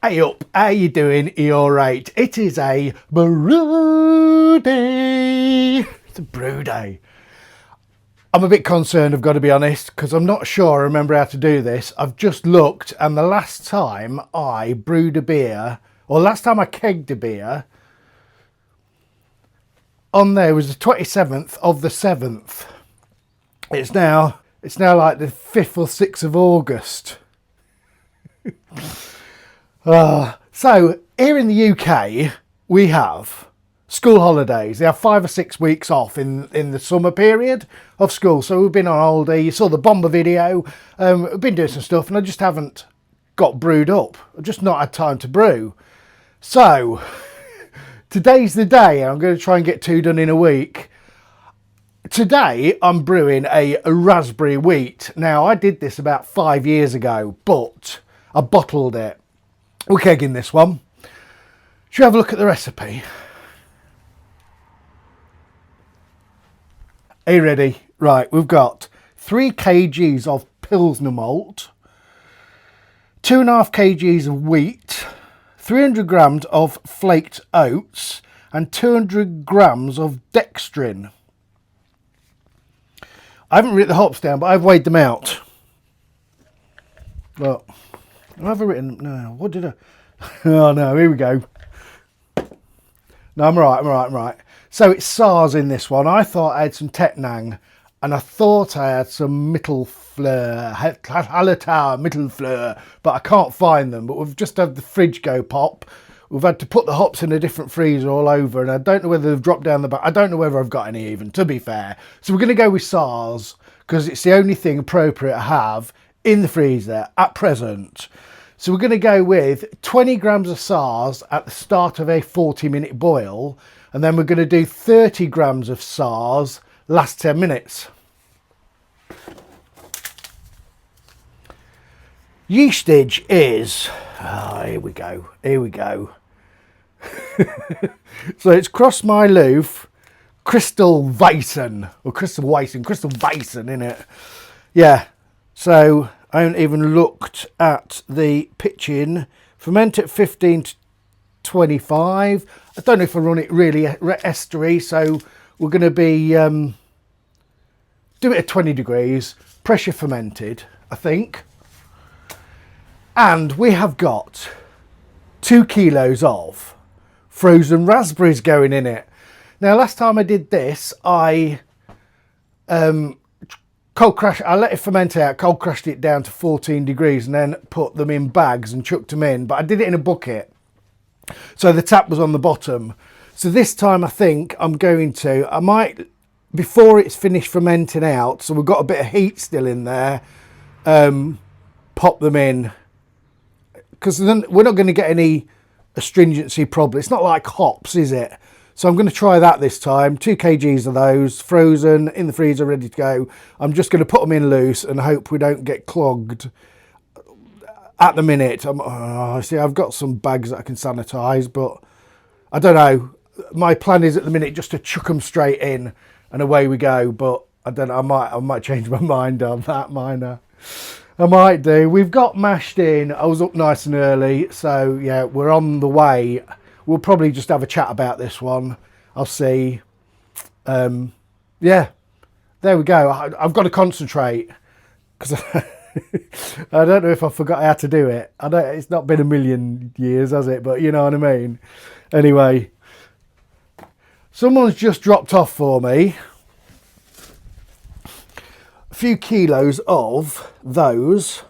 Hey up, how you doing? Are you alright? It is a brew day. It's a brew day. I'm a bit concerned, I've got to be honest, because I'm not sure I remember how to do this. I've just looked, and the last time I brewed a beer, or last time I kegged a beer, on there was the 27th of the 7th. It's now like the 5th or 6th of August. So here in the UK, we have school holidays. They have 5 or 6 weeks off in the summer period of school. So we've been on holiday. You saw the Bomber video. We've been doing some stuff, and I just haven't got brewed up. I've just not had time to brew. So today's the day. I'm going to try and get 2 done in a week. Today I'm brewing a raspberry wheat. Now I did this about 5 years ago, but I bottled it. We're kegging this one. Should we have a look at the recipe? Are you ready? Right, we've got 3 kgs of Pilsner malt, 2.5 kgs of wheat, 300 grams of flaked oats, and 200 grams of dextrin. I haven't written the hops down, but I've weighed them out. Look. Have I written? No, what did I? Oh no, here we go. No, I'm right. So it's SARS in this one. I thought I had some Tetnang, and I thought I had some Mittelfleur, but I can't find them. But we've just had the fridge go pop. We've had to put the hops in a different freezer all over, and I don't know whether they've dropped down the back. I don't know whether I've got any even, to be fair. So we're going to go with SARS, because it's the only thing appropriate to have in the freezer at present. So we're going to go with 20 grams of SARS at the start of a 40-minute boil, and then we're going to do 30 grams of SARS last 10 minutes. Yeastage is, here we go. So it's Cross My Loof, Crystal Weissen, in it. Yeah, so I haven't even looked at the pitching. Ferment at 15 to 25. I don't know if I run it really estery, so we're going to be do it at 20 degrees, pressure fermented, I think. And we have got 2 kilos of frozen raspberries going in it. Now, last time I did this, I I let it ferment out, cold crashed it down to 14 degrees and then put them in bags and chucked them in. But I did it in a bucket, so the tap was on the bottom. So this time I think I might, before it's finished fermenting out, so we've got a bit of heat still in there, pop them in. Because then we're not going to get any astringency problem. It's not like hops, is it? So I'm going to try that this time. 2 kgs of those, frozen, in the freezer, ready to go. I'm just going to put them in loose and hope we don't get clogged at the minute. See, I've got some bags that I can sanitise, but I don't know. My plan is at the minute just to chuck them straight in and away we go. But I don't know, I might change my mind on that, minor. I might do. We've got mashed in. I was up nice and early, so yeah, we're on the way. We'll probably just have a chat about this one. I'll see. Yeah, there we go. I've got to concentrate because I don't know if I forgot how to do it. It's not been a million years, has it? But you know what I mean. Anyway, someone's just dropped off for me a few kilos of those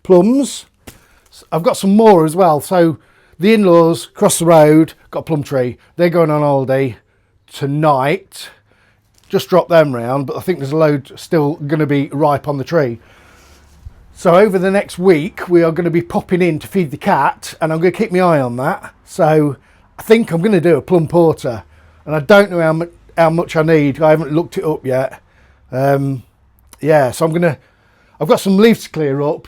plums. I've got some more as well. So the in-laws across the road got a plum tree. They're going on holiday tonight. Just dropped them round, but I think there's a load still going to be ripe on the tree. So over the next week, we are going to be popping in to feed the cat, and I'm going to keep my eye on that. So I think I'm going to do a plum porter, and I don't know how much I need. I haven't looked it up yet. Yeah, so I've got some leaves to clear up.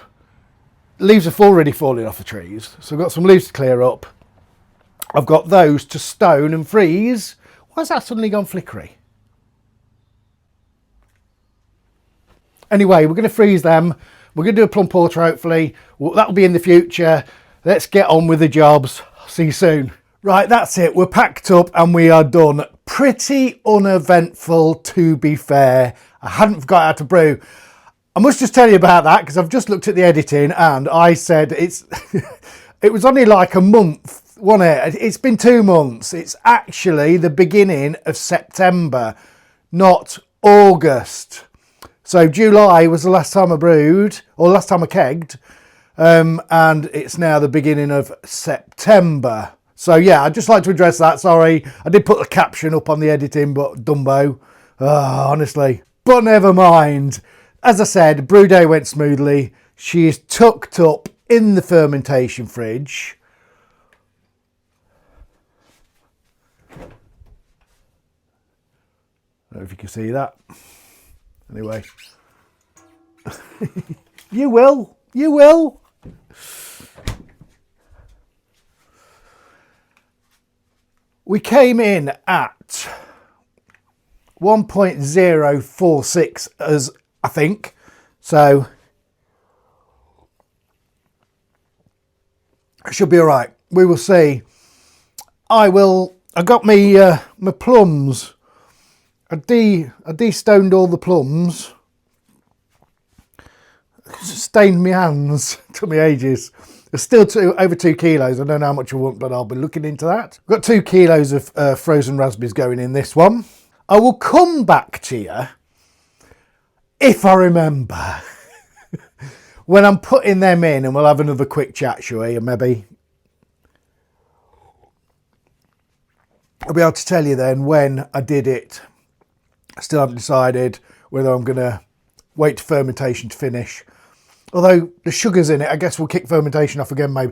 Leaves are already falling off the trees, so I've got some leaves to clear up. I've got those to stone and freeze. Why has that suddenly gone flickery? Anyway, we're going to freeze them We're going to do a plum porter, hopefully. That'll be in the future. Let's get on with the jobs. See you soon. Right, that's it. We're packed up and we are done. Pretty uneventful, to be fair. I hadn't forgot how to brew. I must just tell you about that because I've just looked at the editing and I said it's it was only like a month, wasn't it? It's been 2 months. It's actually the beginning of September, not August. So July was the last time I brewed, or last time I kegged, and it's now the beginning of September. So yeah, I'd just like to address that. Sorry, I did put the caption up on the editing, but Dumbo, honestly. But never mind. As I said, brew day went smoothly. She is tucked up in the fermentation fridge. I don't know if you can see that. Anyway. You will. You will. We came in at 1.046 as I think. So it should be all right. We will see. I got my plums. I de-stoned all the plums. Stained my hands. Took me ages. There's still over 2 kilos. I don't know how much I want, but I'll be looking into that. I've got 2 kilos of frozen raspberries going in this one. I will come back to you if I remember when I'm putting them in, and we'll have another quick chat, shall we? Maybe I'll be able to tell you then when I did it. I still haven't decided whether I'm going to wait for fermentation to finish. Although the sugar's in it, I guess we'll kick fermentation off again maybe.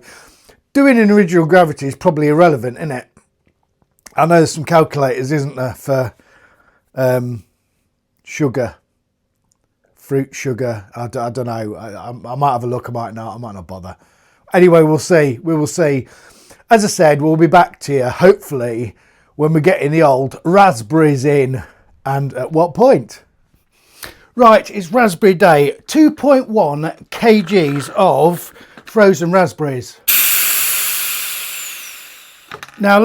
Doing an original gravity is probably irrelevant, isn't it? I know there's some calculators, isn't there, for sugar, fruit sugar. I don't know. I might have a look, I might not bother. Anyway, we'll see. We will see. As I said, we'll be back to you, hopefully, when we're getting the old raspberries in. And at what point? Right, it's raspberry day. 2.1 kgs of frozen raspberries. Now,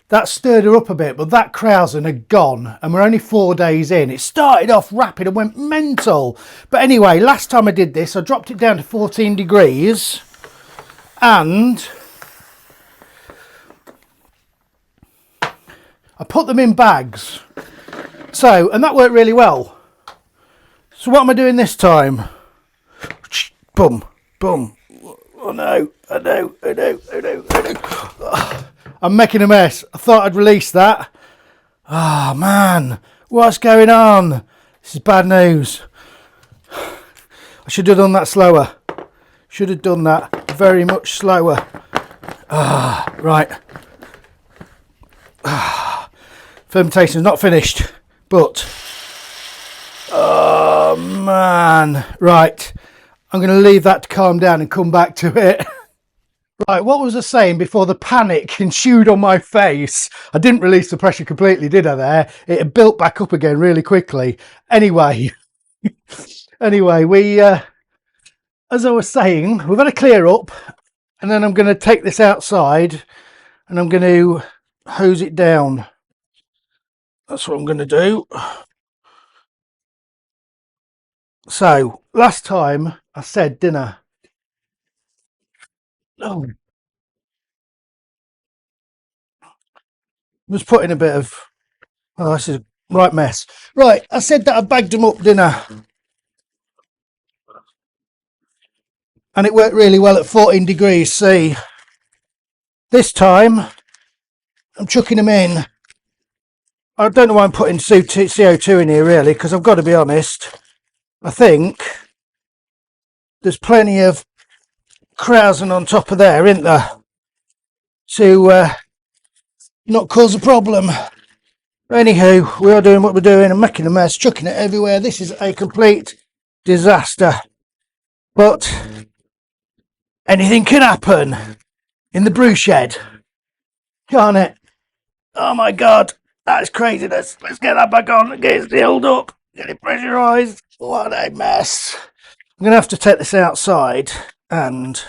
that stirred her up a bit, but that Krausen had gone, and we're only 4 days in. It started off rapid and went mental. But anyway, last time I did this, I dropped it down to 14 degrees, and I put them in bags. So, and that worked really well. So what am I doing this time? Boom, boom. Oh no, I know. I'm making a mess. I thought I'd release that. Oh man, what's going on? This is bad news. I should have done that slower. Should have done that very much slower. Right. Fermentation is not finished, but oh man. Right. I'm going to leave that to calm down and come back to it. Right, what was I saying before the panic ensued on my face? I didn't release the pressure completely, did I there? It had built back up again really quickly. Anyway, we, as I was saying, we've had a clear up, and then I'm going to take this outside and I'm going to hose it down. That's what I'm going to do. So, last time I said dinner. Oh, was putting a bit of, oh, this is a right mess. Right, I said that I bagged them up dinner. And it worked really well at 14 degrees C. This time, I'm chucking them in. I don't know why I'm putting CO2 in here really, because I've got to be honest. I think there's plenty of Krausen on top of there, isn't there? To not cause a problem. Anywho, we are doing what we're doing. I'm making a mess, chucking it everywhere. This is a complete disaster. But anything can happen in the brew shed, can't it? Oh my god, that's craziness. Let's get that back on, get it sealed up, get it pressurised. What a mess. I'm going to have to take this outside and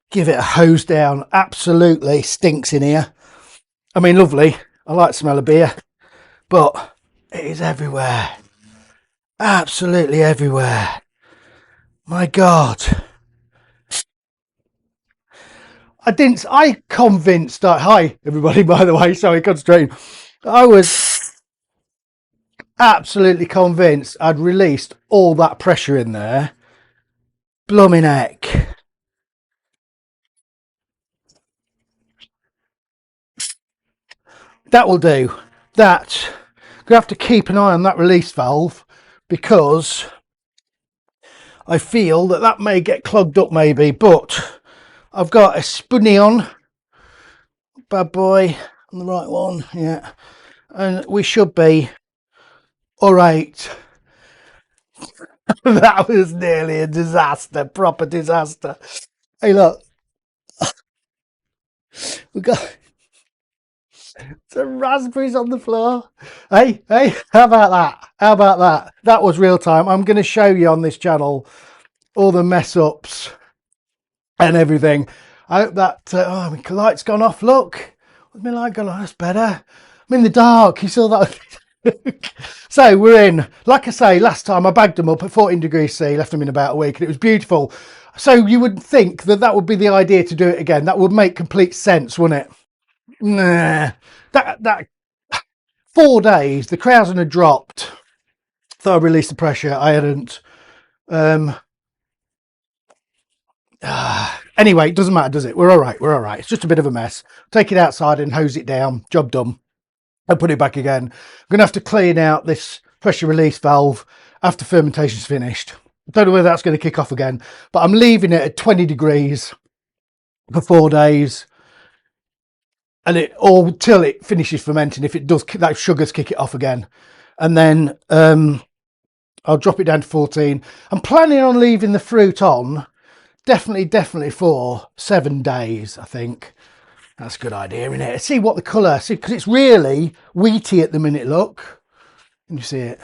give it a hose down. Absolutely stinks in here. I mean, lovely. I like the smell of beer, but it is everywhere. Absolutely everywhere. My God. I convinced, hi everybody, by the way, sorry, concentrating. I was absolutely convinced I'd released all that pressure in there. Blooming heck. That will do. That, I'm going to have to keep an eye on that release valve, because I feel that may get clogged up maybe, but I've got a spunny on, bad boy, on the right one, yeah, and we should be all right. That was nearly a disaster, proper disaster. Hey, look, we got some raspberries on the floor. Hey, how about that? How about that? That was real time. I'm going to show you on this channel all the mess ups and everything. I hope that, oh, my light's gone off. Look, what's my light gone off? That's better. I'm in the dark. You saw that? So we're in. Like I say, last time I bagged them up at 14 degrees C, left them in about a week, and it was beautiful. So you would think that would be the idea to do it again. That would make complete sense, wouldn't it? Nah. That 4 days, the Krausen had dropped. Thought I released the pressure. I hadn't. Anyway, it doesn't matter, does it? We're all right. We're all right. It's just a bit of a mess. Take it outside and hose it down. Job done. I'll put it back again. I'm going to have to clean out this pressure release valve after fermentation's finished. I don't know whether that's going to kick off again, but I'm leaving it at 20 degrees for 4 days, and till it finishes fermenting. If it does, that sugars kick it off again, and then I'll drop it down to 14. I'm planning on leaving the fruit on definitely for 7 days, I think. That's a good idea, isn't it? See what the colour, because it's really wheaty at the minute, look. Can you see it?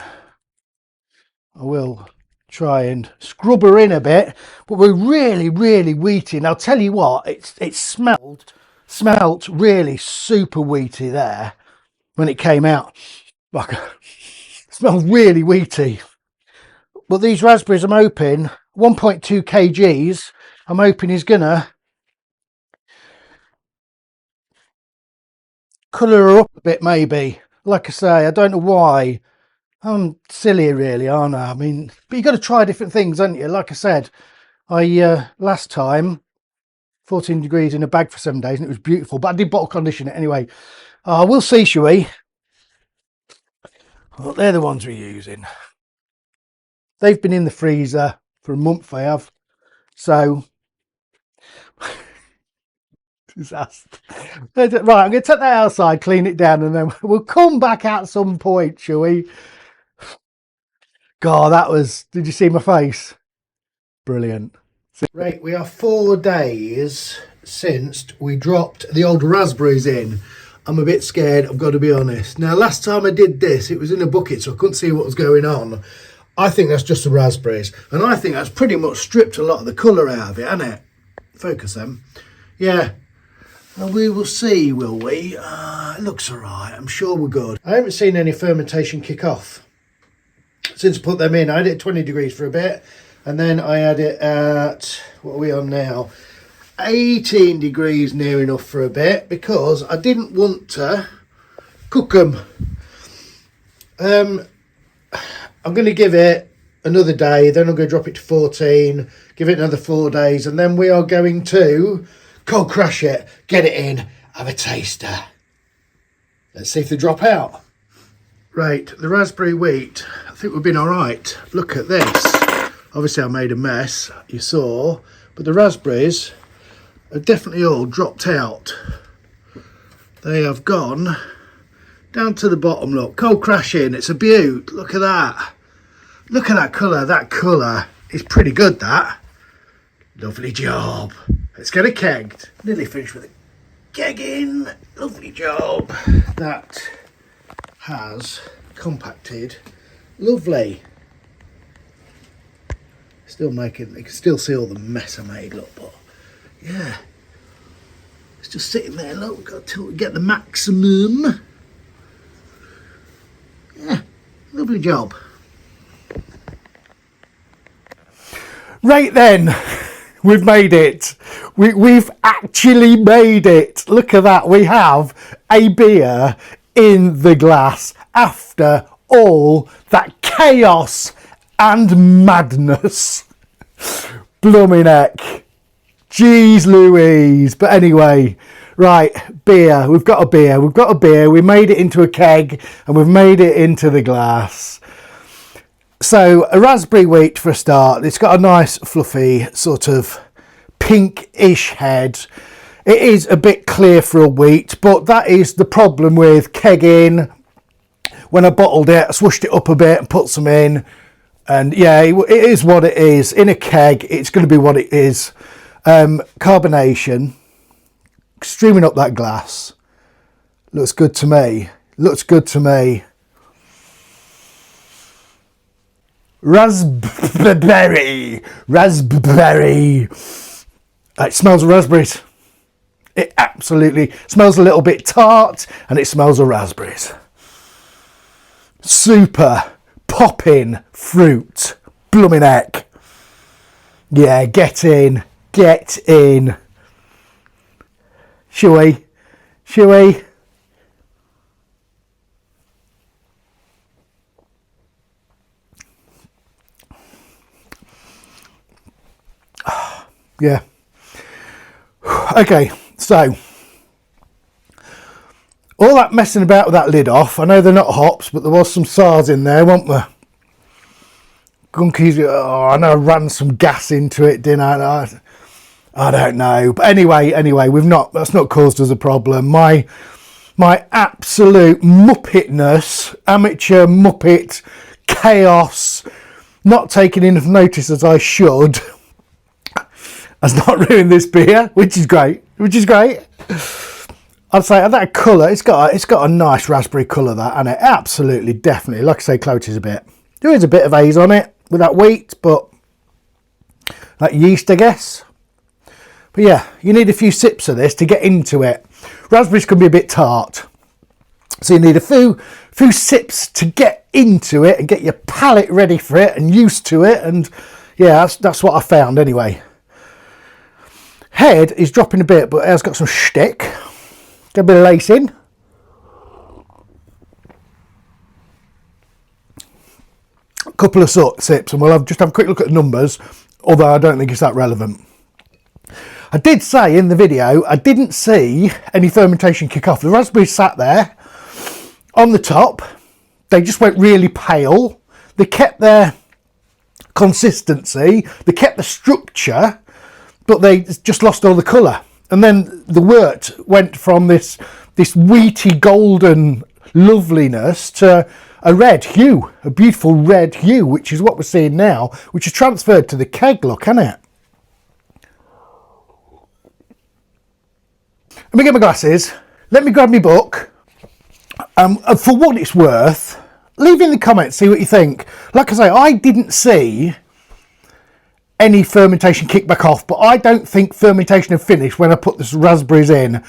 I will try and scrub her in a bit, but we're really wheaty. And I'll tell you what, it smelt really super wheaty there when it came out. Like, it smells really wheaty. But these raspberries I'm hoping, 1.2 kgs, I'm hoping is gonna colour her up a bit, maybe. Like I say, I don't know why. I'm silly, really, aren't I? I mean, but you've got to try different things, haven't you? Like I said, last time 14 degrees in a bag for 7 days, and it was beautiful. But I did bottle condition it anyway. We'll see, shall we? Well, they're the ones we're using. They've been in the freezer for a month. They have. So. Disaster. Right, I'm going to take that outside, clean it down, and then we'll come back at some point, shall we? God, that was, did you see my face? Brilliant. Right, we are 4 days since we dropped the old raspberries in. I'm a bit scared, I've got to be honest. Now, last time I did this, it was in a bucket, so I couldn't see what was going on. I think that's just the raspberries, and I think that's pretty much stripped a lot of the colour out of it, hasn't it? Focus them. Yeah. And we will see, will we? It looks all right. I'm sure we're good. I haven't seen any fermentation kick off since I put them in. I had it at 20 degrees for a bit, and then I had it at, what are we on now? 18 degrees near enough for a bit, because I didn't want to cook them. I'm going to give it another day, then I'm going to drop it to 14, give it another 4 days, and then we are going to cold crash it, get it in, have a taster. Let's see if they drop out. Right, the raspberry wheat, I think we've been all right. Look at this. Obviously I made a mess, you saw, but the raspberries have definitely all dropped out. They have gone down to the bottom, look, cold crashing, it's a beaut. Look at that. Look at that colour, is pretty good, that. Lovely job. Let's get it kegged. Nearly finished with it. Kegging. Lovely job. That has compacted. Lovely. Still making, you can still see all the mess I made, look, but yeah. It's just sitting there, look, we've got to get the maximum. Yeah, lovely job. Right then, we've made it. We've actually made it. Look at that. We have a beer in the glass after all that chaos and madness. Blooming heck. Jeez Louise. But anyway, right, beer. We've got a beer. We've got a beer. We made it into a keg and we've made it into the glass. So a raspberry wheat for a start. It's got a nice fluffy sort of pinkish head. It is a bit clear for a wheat, but that is the problem with kegging. When I bottled it, I swished it up a bit and put some in. And yeah, it is what it is. In a keg, it's going to be what it is. Carbonation. Streaming up that glass. Looks good to me. Looks good to me. Raspberry. Raspberry. It smells of raspberries. It absolutely smells a little bit tart and it smells of raspberries. Super popping fruit. Blooming heck. Yeah, get in. Get in. Shall we? Shall we? Yeah. Okay, so all that messing about with that lid off. I know they're not hops, but there was some SARS in there, wasn't there? Gunkies. Oh, I know I ran some gas into it, didn't I? I don't know. But anyway, we've not. That's not caused us a problem. My absolute muppetness, amateur muppet chaos, not taking enough notice as I should, has not ruined this beer, which is great. I'd say that colour, it's got a nice raspberry colour, that, and it absolutely, definitely, like I say, cloaches a bit. There is a bit of haze on it with that wheat, but that yeast, I guess. But yeah, you need a few sips of this to get into it. Raspberries can be a bit tart, so you need a few sips to get into it and get your palate ready for it and used to it. And yeah, that's what I found anyway. Head is dropping a bit, but it has got some shtick. Get a bit of lacing. A couple of sips, and we'll just have a quick look at the numbers, although I don't think it's that relevant. I did say in the video, I didn't see any fermentation kick off. The raspberries sat there on the top. They just went really pale. They kept their consistency. They kept the structure, but they just lost all the colour. And then the wort went from this wheaty golden loveliness to a red hue, a beautiful red hue, which is what we're seeing now, which is transferred to the keg look, hasn't it? Let me get my glasses. Let me grab my book. For what it's worth, leave in the comments, see what you think. Like I say, I didn't see any fermentation kick back off, but I don't think fermentation had finished when I put the raspberries in.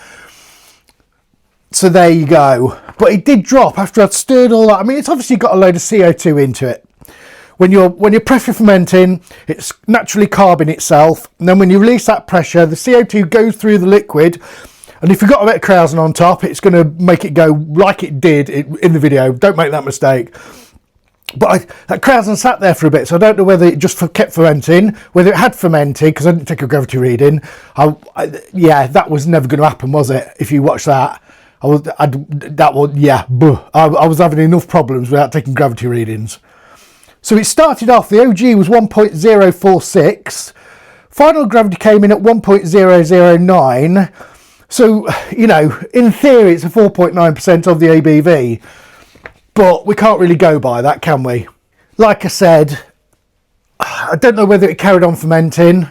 So there you go. But it did drop after I'd stirred all that. I mean, it's obviously got a load of CO2 into it. When you're pressure fermenting, it's naturally carbon itself, and then when you release that pressure, the CO2 goes through the liquid, and if you've got a bit of krausen on top, it's going to make it go like it did in the video. Don't make that mistake. But that krausen sat there for a bit, so I don't know whether it just kept fermenting, whether it had fermented, because I didn't take a gravity reading. Yeah, that was never going to happen, was it? If you watch that, I was having enough problems without taking gravity readings. So it started off, the OG was 1.046, final gravity came in at 1.009. So, you know, in theory, it's a 4.9% of the ABV. But we can't really go by that, can we? Like I said, I don't know whether it carried on fermenting.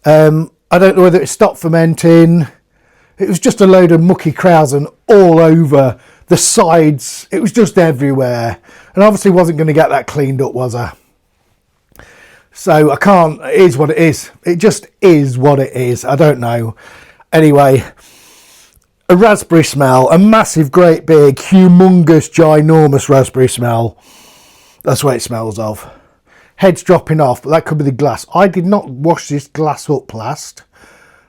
I don't know whether it stopped fermenting. It was just a load of mucky krausen all over the sides, it was just everywhere. And obviously wasn't going to get that cleaned up, was I? So I can't, it is what it is. It just is what it is. I don't know. Anyway, a raspberry smell, a massive, great big, humongous, ginormous raspberry smell. That's what it smells of. Head's dropping off, but that could be the glass. I did not wash this glass up last.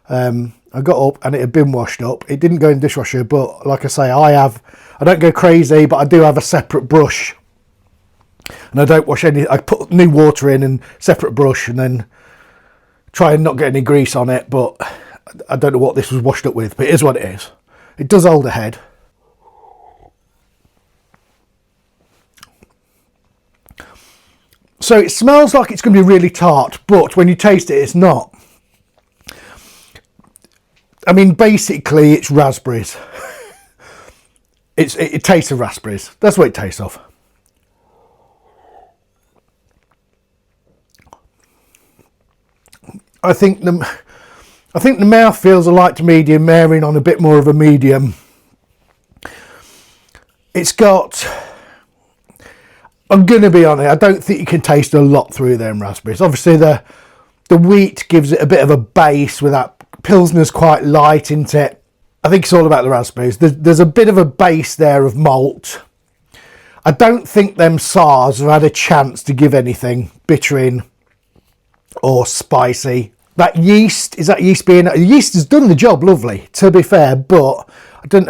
I got up and it had been washed up. It didn't go in the dishwasher, but like I say, I don't go crazy, but I do have a separate brush. And I don't wash any, I put new water in and separate brush and then try and not get any grease on it, but I don't know what this was washed up with, but it is what it is. It does hold a head. So it smells like it's going to be really tart, but when you taste it, it's not. I mean, basically, it's raspberries. It tastes of raspberries. That's what it tastes of. I think the mouth feels a light to medium, erring on a bit more of a medium. It's got, I'm going to be honest, I don't think you can taste a lot through them raspberries. Obviously, the wheat gives it a bit of a base with that. Pilsner's quite light, isn't it? I think it's all about the raspberries. There's a bit of a base there of malt. I don't think them sours have had a chance to give anything bittering or spicy. That yeast, is that yeast being... The yeast has done the job lovely, to be fair, but I don't...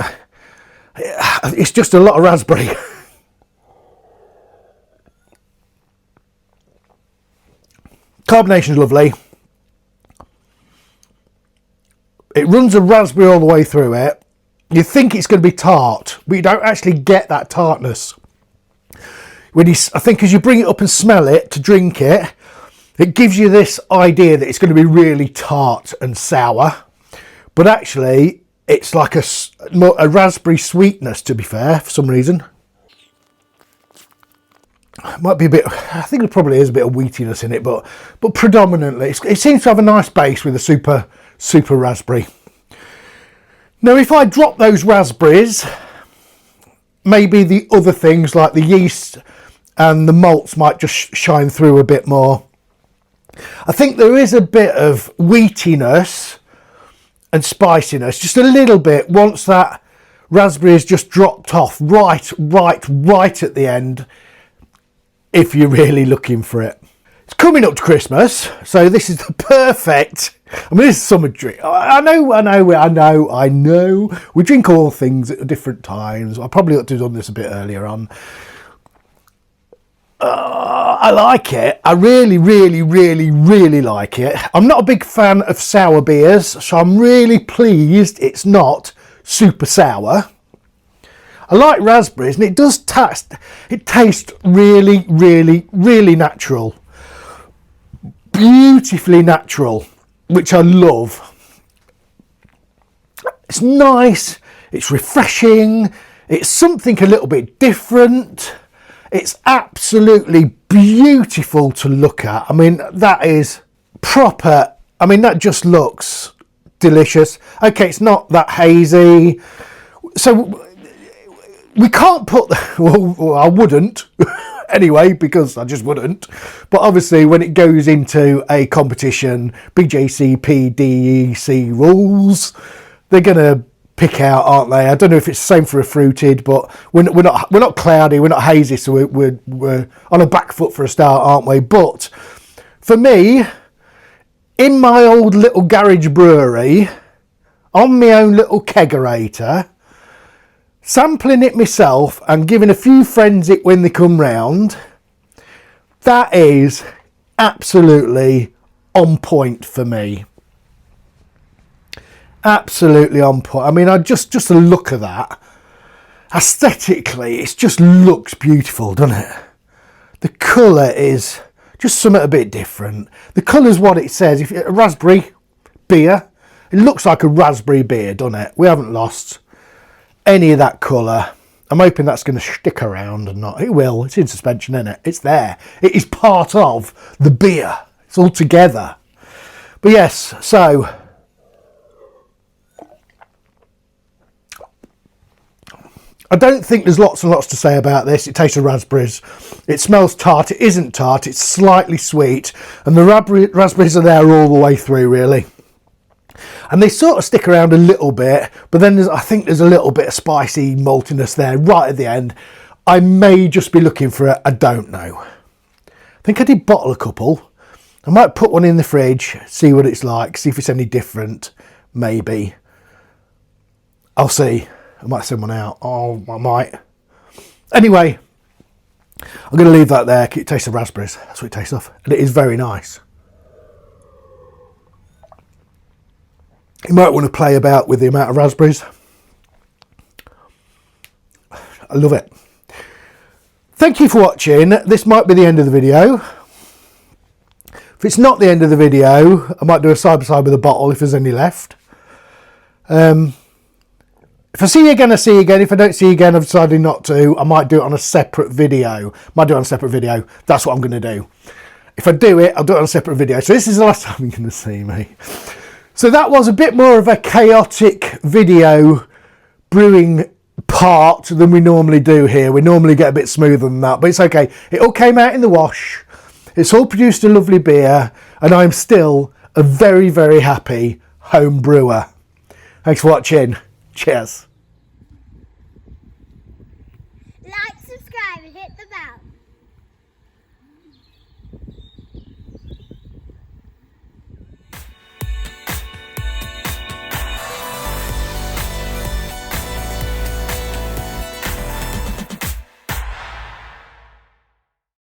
It's just a lot of raspberry. Carbonation's lovely. It runs a raspberry all the way through it. You think it's going to be tart, but you don't actually get that tartness. I think as you bring it up and smell it to drink it, it gives you this idea that it's going to be really tart and sour. But actually, it's like a raspberry sweetness, to be fair, for some reason. It might be a bit, I think there probably is a bit of wheatiness in it, but predominantly, it seems to have a nice base with a super raspberry. Now, if I drop those raspberries, maybe the other things like the yeast and the malts might just shine through a bit more. I think there is a bit of wheatiness and spiciness, just a little bit, once that raspberry has just dropped off right at the end, if you're really looking for it. It's coming up to Christmas, so this is the perfect... I mean, this is summer drink. I know. We drink all things at different times. I probably ought to have done this a bit earlier on. I like it. I really like it. I'm not a big fan of sour beers, so I'm really pleased it's not super sour. I like raspberries, and it does taste. It tastes really natural, beautifully natural, which I love. It's nice. It's refreshing. It's something a little bit different. It's absolutely beautiful to look at. I mean, that is proper. I mean, that just looks delicious. Okay, it's not that hazy, so we can't put, well, I wouldn't anyway, because I just wouldn't. But obviously when it goes into a competition, BJCP, DEC rules, they're going to pick out, aren't they? I don't know if it's the same for a fruited, but we're not cloudy, we're not hazy, so we're on a back foot for a start, aren't we? But for me, in my old little garage brewery, on my own little kegerator, sampling it myself and giving a few friends it when they come round, that is absolutely on point for me. Absolutely on point. I mean, just the look of that, aesthetically, it just looks beautiful, doesn't it? The colour is just something a bit different. The colour's what it says. If a raspberry beer, it looks like a raspberry beer, doesn't it? We haven't lost any of that colour. I'm hoping that's going to stick around and not. It will. It's in suspension, isn't it? It's there. It is part of the beer. It's all together. But yes, so I don't think there's lots and lots to say about this. It tastes of raspberries. It smells tart. It isn't tart. It's slightly sweet. And the raspberries are there all the way through, really. And they sort of stick around a little bit, but then I think there's a little bit of spicy maltiness there right at the end. I may just be looking for it. I don't know. I think I did bottle a couple. I might put one in the fridge, see what it's like, see if it's any different, maybe. I'll see. I might send one out. Oh, I might. Anyway, I'm going to leave that there. It tastes of raspberries. That's what it tastes of. And it is very nice. You might want to play about with the amount of raspberries. I love it. Thank you for watching. This might be the end of the video. If it's not the end of the video, I might do a side-by-side with a bottle if there's any left. If I see you again, I see you again. If I don't see you again, I've decided not to. I might do it on a separate video. That's what I'm going to do. If I do it, I'll do it on a separate video. So this is the last time you're going to see me. So that was a bit more of a chaotic video brewing part than we normally do here. We normally get a bit smoother than that, but it's okay. It all came out in the wash. It's all produced a lovely beer, and I'm still a very, very happy home brewer. Thanks for watching. Cheers.